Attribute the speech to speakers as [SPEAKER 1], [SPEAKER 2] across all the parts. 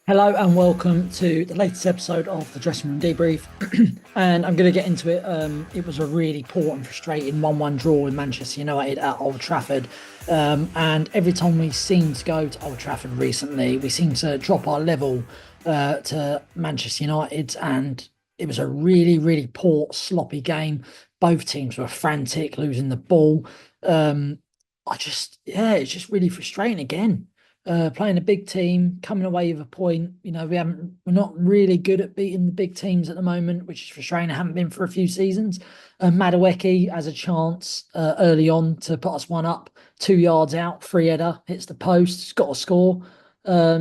[SPEAKER 1] Hello and welcome to the latest episode of the Dressing Room Debrief. And I'm going to get into it. It was a really poor and frustrating 1-1 draw with Manchester United at Old Trafford. And every time we seem to go to Old Trafford recently, we seem to drop our level to Manchester United. And it was a really, really poor, sloppy game. Both teams were frantic, losing the ball. Um, it's just really frustrating again, playing a big team, coming away with a point. We're not really good at beating the big teams at the moment, which is frustrating. I haven't been for a few seasons. Madueke has a chance early on to put us one up, 2 yards out, free header, hits the post, he's got a score.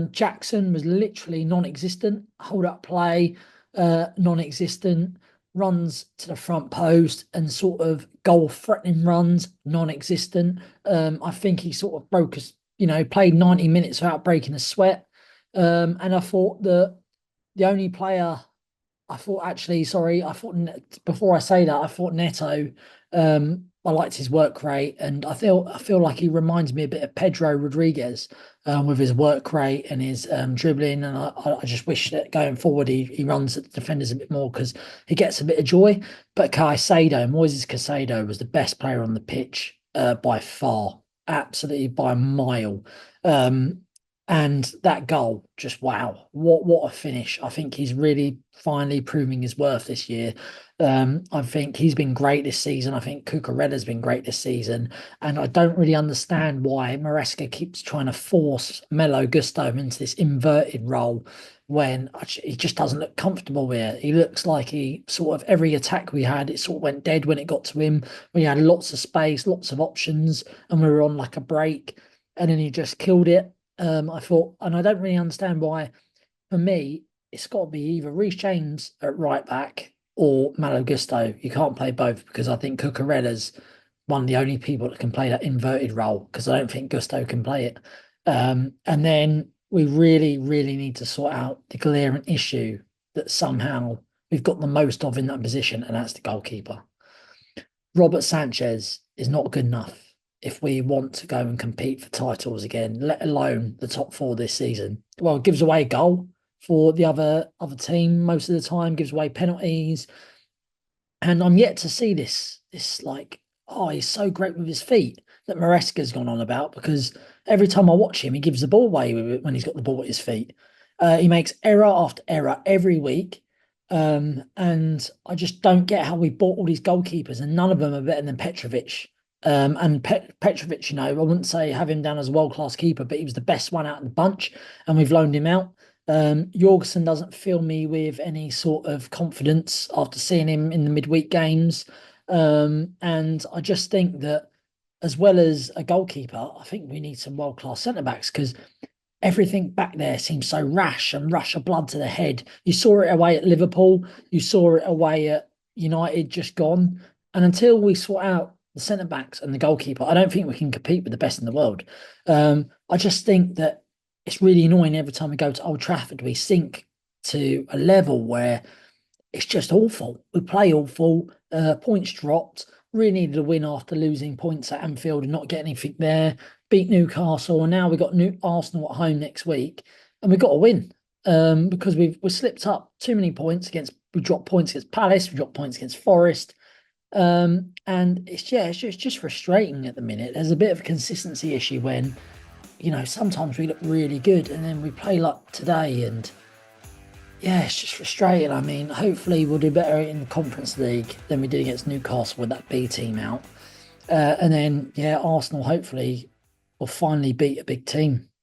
[SPEAKER 1] Jackson was literally non-existent. Hold up play, non-existent. Runs to the front post and sort of goal threatening runs, non-existent. I think he sort of broke us, played 90 minutes without breaking a sweat. And I thought that the only player I thought actually, sorry, before I say that, I thought Neto, I liked his work rate, and I feel like he reminds me a bit of Pedro Rodriguez, with his work rate and his dribbling. And I just wish that going forward he runs at the defenders a bit more because he gets a bit of joy. But Moises Caicedo was the best player on the pitch, by far, absolutely by a mile. Um, and that goal, just wow, what a finish. I think he's really finally proving his worth this year. I think he's been great this season. I think Cucurella's been great this season. And I don't really understand why Maresca keeps trying to force Melo Gusto into this inverted role when he just doesn't look comfortable here. He looks like he sort of every attack we had, it sort of went dead when it got to him. We had lots of space, lots of options, and we were on like a break, and then he just killed it. I thought, and I don't really understand why. For me, it's got to be either Reece James at right back or Malo Gusto. You can't play both because I think Cucurella's one of the only people that can play that inverted role because I don't think Gusto can play it. And then we really, really need to sort out the glaring issue that somehow we've got the most of in that position, and that's the goalkeeper. Robert Sanchez is not good enough if we want to go and compete for titles again, let alone the top four this season. Well, it gives away a goal for the other team most of the time, gives away penalties. And I'm yet to see this like, oh, he's so great with his feet that Maresca's gone on about, because every time I watch him, he gives the ball away with it when he's got the ball at his feet. He makes error after error every week. And I just don't get how we bought all these goalkeepers and none of them are better than Petrovic. And Petrovic, I wouldn't say have him down as a world-class keeper, but he was the best one out of the bunch, and we've loaned him out. Jorgensen doesn't fill me with any sort of confidence after seeing him in the midweek games. And I just think that as well as a goalkeeper, I think we need some world-class centre backs because everything back there seems so rash and rush of blood to the head. You saw it away at Liverpool, you saw it away at United just gone. And until we sort out the centre backs and the goalkeeper, I don't think we can compete with the best in the world. I just think that it's really annoying every time we go to Old Trafford, we sink to a level where it's just awful. We play awful, points dropped. Really needed a win after losing points at Anfield and not getting anything there. Beat Newcastle, and now we've got New Arsenal at home next week, and we've got to win. Because we've slipped up too many points against. We dropped points against Palace. We dropped points against Forest. And it's just frustrating at the minute. There's a bit of a consistency issue when sometimes we look really good and then we play like today, and yeah, it's just frustrating. I mean, hopefully we'll do better in the Conference League than we did against Newcastle with that B team out. And then, yeah, Arsenal hopefully will finally beat a big team.